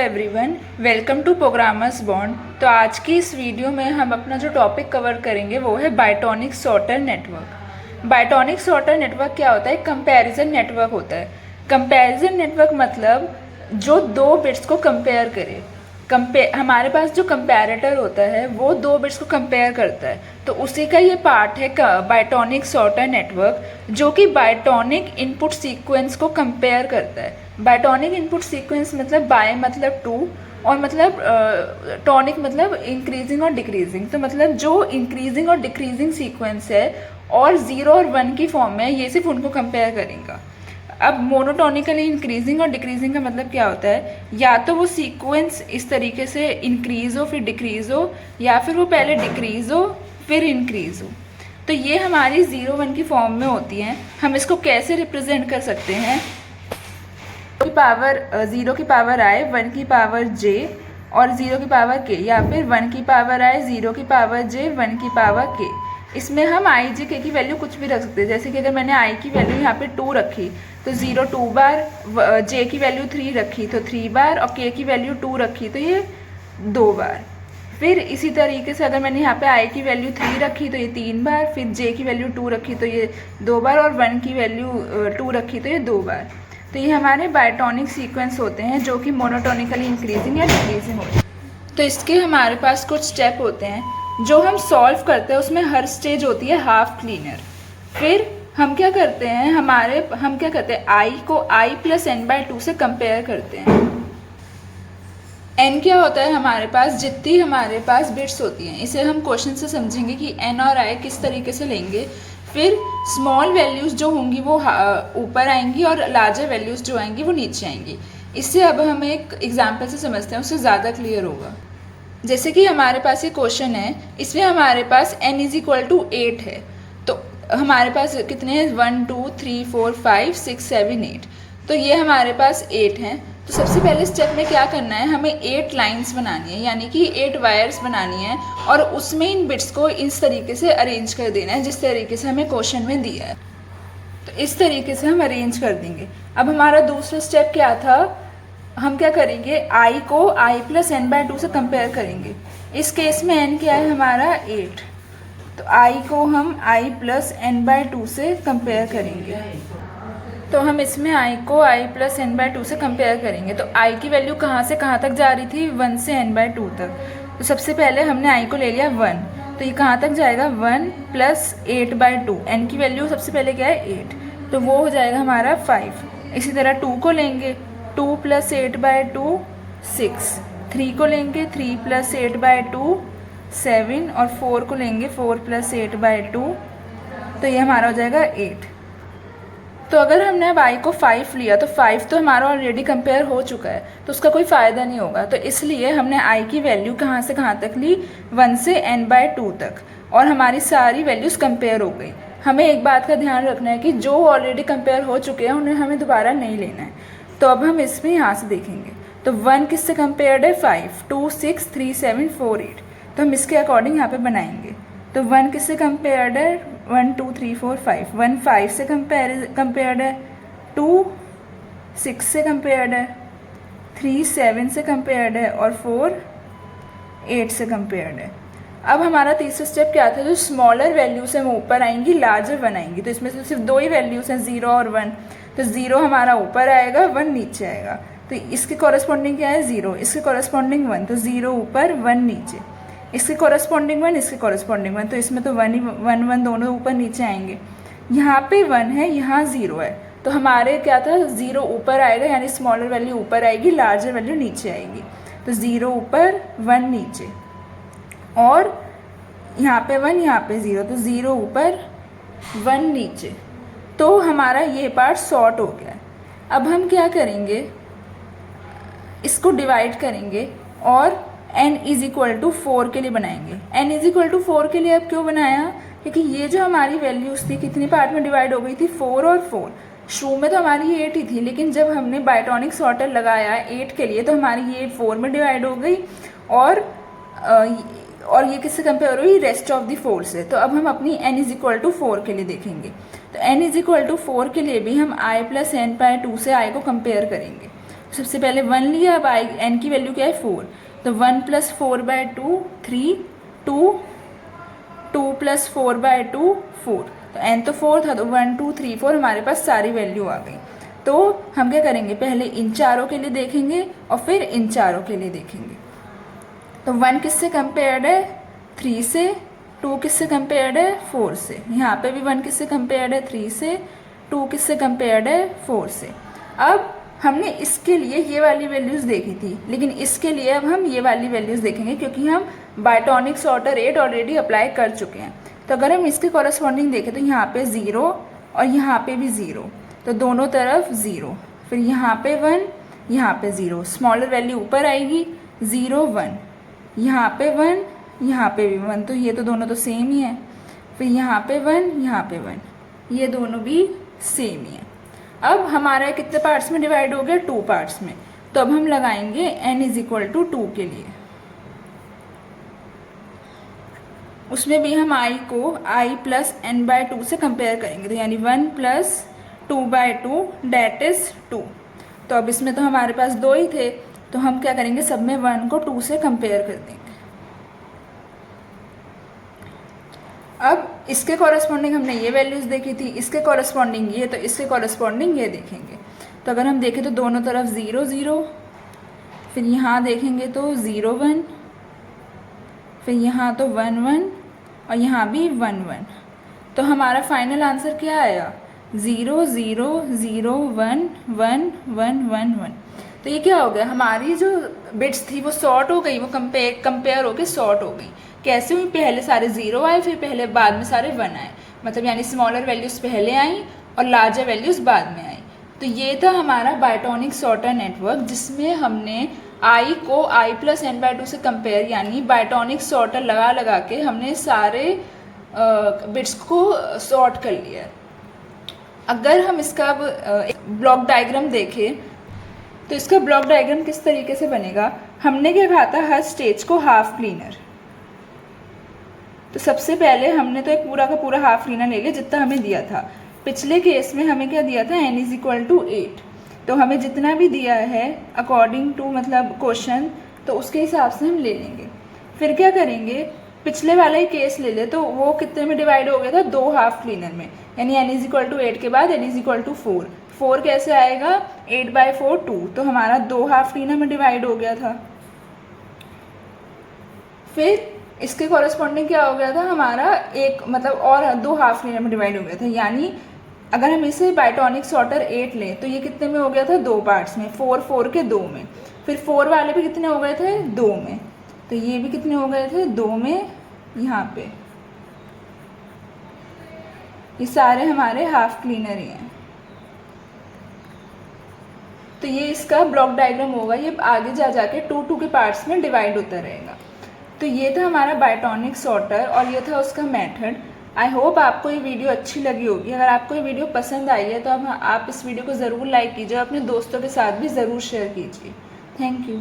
Everyone, welcome to programmers bond. तो आज की इस वीडियो में हम अपना जो टॉपिक कवर करेंगे वो है बायटॉनिक सॉर्टर नेटवर्क। बायटॉनिक सॉर्टर नेटवर्क क्या होता है? कंपैरिजन नेटवर्क होता है। कंपैरिजन नेटवर्क मतलब जो दो बिट्स को कंपेयर करे। हमारे पास जो कंपैरेटर होता है वो दो बिट्स को कंपेयर करता है, तो उसी का ये पार्ट है बायटॉनिक सॉर्टर नेटवर्क, जो कि बायटॉनिक इनपुट सीक्वेंस को कंपेयर करता है। बायटॉनिक इनपुट सीक्वेंस मतलब बाय मतलब टू, और मतलब टॉनिक मतलब इंक्रीजिंग और डिक्रीजिंग। तो मतलब जो इंक्रीजिंग और डिक्रीजिंग सीक्वेंस है और 0 और 1 की फॉर्म में, ये सिर्फ उनको कंपेयर करेगा। अब मोनोटोनिकली इंक्रीजिंग और डिक्रीजिंग का मतलब क्या होता है? या तो वो सीक्वेंस इस तरीके से इंक्रीज हो फिर डिक्रीज हो, या फिर वो पहले डिक्रीज हो फिर इंक्रीज हो। तो ये हमारी 0 1 की फॉर्म में होती हैं। हम इसको कैसे रिप्रेजेंट कर सकते हैं? की पावर 0 की पावर आए 1 की पावर j और 0 की पावर k, या फिर 1 की पावर आए 0 की पावर j 1 की पावर k। इसमें हम i j k की वैल्यू कुछ भी रख सकते हैं। जैसे कि अगर मैंने i की वैल्यू यहाँ पे 2 रखी तो 0 2 बार, j की वैल्यू 3 रखी तो 3 बार, और k की वैल्यू 2 रखी तो ये 2 बार। फिर इसी तरीके से अगर मैंने यहाँ पे i की वैल्यू 3 रखी तो ये 3 बार, फिर j की वैल्यू 2 रखी तो ये 2 बार, और 1 की वैल्यू 2 रखी तो ये 2 बार। तो ये हमारे बायटॉनिक सीक्वेंस होते हैं जो कि मोनोटोनिकली इंक्रीजिंग या डिक्रीजिंग होते हैं। तो इसके हमारे पास कुछ स्टेप होते हैं जो हम सॉल्व करते हैं। उसमें हर स्टेज होती है हाफ क्लीनर। फिर हम क्या करते हैं, हम क्या करते हैं, i को i प्लस n/2 से कंपेयर करते हैं। n क्या होता है हमारे पास? जितनी हमारे पास बिट्स होती हैं। इसे हम क्वेश्चन से समझेंगे कि n और i किस तरीके से लेंगे। फिर स्मॉल वैल्यूज़ जो होंगी वो ऊपर आएंगी और लार्जर वैल्यूज़ जो आएंगी वो नीचे आएंगी। इससे अब हम एक एग्जांपल से समझते हैं, उससे ज़्यादा क्लियर होगा। जैसे कि हमारे पास ये क्वेश्चन है, इसमें हमारे पास n = 8 है। तो हमारे पास कितने हैं? 1 2 3 4 5 6 7 8। तो ये हमारे पास 8 हैं। तो सबसे पहले स्टेप में क्या करना है, हमें 8 लाइंस बनानी है, यानी कि 8 वायर्स बनानी है, और उसमें इन बिट्स को इस तरीके से अरेंज कर देना है जिस तरीके से हमें क्वेश्चन में दिया है। तो इस तरीके से हम अरेंज कर देंगे। अब हमारा दूसरा स्टेप क्या था? हम क्या करेंगे, i को i प्लस n/2 से कंपेयर करेंगे। इस केस में n क्या है हमारा? 8। तो i को हम i प्लस n/2 से कंपेयर करेंगे। तो हम इसमें i को i प्लस n/2 से कंपेयर करेंगे। तो i की वैल्यू कहाँ से कहाँ तक जा रही थी? 1 से n/2 तक। तो सबसे पहले हमने i को ले लिया 1, तो ये कहाँ तक जाएगा? 1 प्लस 8/2। n की वैल्यू सबसे पहले क्या है? 8, तो वो हो जाएगा हमारा 5। इसी तरह 2 को लेंगे, 2 प्लस 8/2 6। 3 को लेंगे, 3 प्लस 8/2 7, और 4 को लेंगे, 4 प्लस 8/2, तो ये हमारा हो जाएगा 8। तो अगर हमने अब i को 5 लिया तो 5 तो हमारा ऑलरेडी कंपेयर हो चुका है, तो उसका कोई फ़ायदा नहीं होगा। तो इसलिए हमने i की वैल्यू कहाँ से कहाँ तक ली? 1 से n/2 तक, और हमारी सारी वैल्यूज़ कंपेयर हो गई। हमें एक बात का ध्यान रखना है कि जो ऑलरेडी कंपेयर हो चुके हैं उन्हें हमें दोबारा नहीं लेना है। तो अब हम इसमें यहाँ से देखेंगे, तो 1 किससे कंपेयर्ड है? 5, 2 6 3 7 4 8। तो हम इसके अकॉर्डिंग यहाँ पे बनाएंगे। तो 1 किससे कंपेयर्ड है? 1 2 3 4 5। 1 5 से कंपेयर्ड है, 2 6 से कंपेयर्ड है, 3 7 से कंपेयर्ड है, और 4 8 से कंपेयर्ड है। अब हमारा तीसरा स्टेप क्या था? जो स्मॉलर वैल्यूज हैं वो ऊपर आएंगी, लार्जर 1 आएंगी। तो इसमें से सिर्फ 2 ही वैल्यूज़ हैं, 0 और 1। तो 0 हमारा ऊपर आएगा, 1 नीचे आएगा। तो इसके कॉरेस्पॉन्डिंग क्या है? 0। इसके कॉरेस्पॉन्डिंग 1, तो 0 ऊपर 1 नीचे। इसके कॉरेस्पॉन्डिंग 1, इसके कॉरेस्पॉन्डिंग 1, तो इसमें तो 1 1 दोनों ऊपर नीचे आएंगे। यहाँ पे 1 है, यहाँ 0 है, तो हमारे क्या था? 0 ऊपर आएगा, यानी स्मॉलर वैल्यू ऊपर आएगी, लार्जर वैल्यू नीचे आएगी। तो 0 ऊपर 1 नीचे, और यहाँ पे 1 यहाँ पे 0, तो 0 ऊपर 1 नीचे। तो हमारा ये पार्ट सॉर्ट हो गया है। अब हम क्या करेंगे, इसको डिवाइड करेंगे और n = 4 के लिए बनाएंगे। n = 4 के लिए अब क्यों बनाया? क्योंकि ये जो हमारी वैल्यूज़ थी कितनी पार्ट में डिवाइड हो गई थी? 4 और 4। शुरू में तो हमारी 8 ही थी, लेकिन जब हमने बायटॉनिक सॉर्टर लगाया 8 के लिए तो हमारी ये 4 में डिवाइड हो गई, और ये किससे कंपेयर हुई? रेस्ट ऑफ द 4 से। तो अब हम अपनी n = 4 के लिए देखेंगे। तो n = 4 के लिए भी हम i प्लस n/2 से i को कंपेयर करेंगे। सबसे पहले 1 लिया, अब आई एन की वैल्यू क्या है 4, तो 1 + 4/2 3, 2 + 4/2 4, तो n तो 4 था, तो 1 2 3 4 हमारे पास सारी वैल्यू आ गई। तो हम क्या करेंगे, पहले इन चारों के लिए देखेंगे और फिर इन चारों के लिए देखेंगे। तो 1 किससे कंपेयर्ड है 3 से, 2 किससे कंपेयर्ड है 4 से, यहाँ पे भी 1 किससे कंपेयर्ड है 3 से, 2 किससे कंपेयर्ड है 4 से। अब हमने इसके लिए ये वाली वैल्यूज़ देखी थी, लेकिन इसके लिए अब हम ये वाली वैल्यूज़ देखेंगे क्योंकि हम बायटॉनिक सॉर्टर 8 ऑलरेडी अप्लाई कर चुके हैं। तो अगर हम इसके कॉरस्पॉन्डिंग देखें तो यहाँ पे 0 और यहाँ पे भी 0, तो दोनों तरफ 0, फिर यहाँ पे 1, यहाँ पे 0, स्मॉलर वैल्यू ऊपर आएगी 0 1, यहाँ पे 1, यहाँ पे भी 1, तो ये तो दोनों तो सेम ही है। फिर यहाँ पे 1, यहाँ पे 1, ये दोनों भी सेम ही है। अब हमारा कितने पार्ट्स में डिवाइड हो गया 2 पार्ट्स में, तो अब हम लगाएंगे n = 2 के लिए। उसमें भी हम i को i + n/2 से कंपेयर करेंगे, तो यानी 1 + 2/2 डेट इज 2। तो अब इसमें तो हमारे पास 2 ही थे, तो हम क्या करेंगे सब में 1 को 2 से कंपेयर कर देंगे। अब इसके कॉरस्पॉन्डिंग हमने ये वैल्यूज़ देखी थी, इसके कॉरस्पॉन्डिंग ये, तो इसके कॉरस्पॉन्डिंग ये देखेंगे। तो अगर हम देखें तो दोनों तरफ 0 0, फिर यहाँ देखेंगे तो 0 1, फिर यहाँ तो 1 1 और यहाँ भी 1 1, तो हमारा फाइनल आंसर क्या आया 0 0 0 1 1 1 1 1। तो ये क्या हो गया, हमारी जो बिट्स थी वो सॉर्ट हो गई, वो कंपेयर होके सॉर्ट हो गई। कैसे हुई, पहले सारे 0 आए, फिर पहले बाद में सारे 1 आए, मतलब यानी स्मॉलर वैल्यूज़ पहले आई और लार्जर वैल्यूज़ बाद में आई। तो ये था हमारा बायटॉनिक सॉर्टर नेटवर्क, जिसमें हमने i को i + n/2 से कंपेयर, यानी बायटॉनिक सॉर्टर लगा लगा के हमने सारे बिट्स को सॉर्ट कर लिया। अगर हम इसका ब्लॉक डायग्राम देखें तो इसका ब्लॉक डायग्राम किस तरीके से बनेगा, हमने क्या कहा था हर स्टेज को हाफ क्लीनर। तो सबसे पहले हमने तो एक पूरा का पूरा हाफ क्लीनर ले लिया जितना हमें दिया था। पिछले केस में हमें क्या दिया था n = 8, तो हमें जितना भी दिया है अकॉर्डिंग टू मतलब क्वेश्चन, तो उसके हिसाब से हम ले लेंगे। फिर क्या करेंगे, पिछले वाला ही केस ले ले, तो वो कितने में डिवाइड हो गया था 2 हाफ क्लीनर में, यानी n = 8 के बाद n = 4, 4 कैसे आएगा 8/4 2, तो हमारा 2 हाफ क्लीनर में डिवाइड हो गया था। फिर इसके कॉरस्पॉन्डिंग क्या हो गया था, हमारा एक मतलब और 2 हाफ क्लीनर में डिवाइड हो गया था, यानी अगर हम इसे बायटॉनिक सॉर्टर 8 लें तो ये कितने में हो गया था 2 पार्ट्स में, 4 4 के 2 में। फिर 4 वाले भी कितने हो गए थे 2 में, तो ये भी कितने हो गए थे 2 में, यहाँ पे ये सारे हमारे हाफ क्लीनर ही हैं। तो ये इसका ब्लॉक डायग्राम होगा, ये आगे जा जाके 2 2 के पार्ट्स में डिवाइड होता रहेगा। तो ये था हमारा बायटॉनिक सॉर्टर और ये था उसका मेथड। आई होप आपको ये वीडियो अच्छी लगी होगी। अगर आपको ये वीडियो पसंद आई है तो आप इस वीडियो को ज़रूर लाइक कीजिए, अपने दोस्तों के साथ भी ज़रूर शेयर कीजिए। Thank you.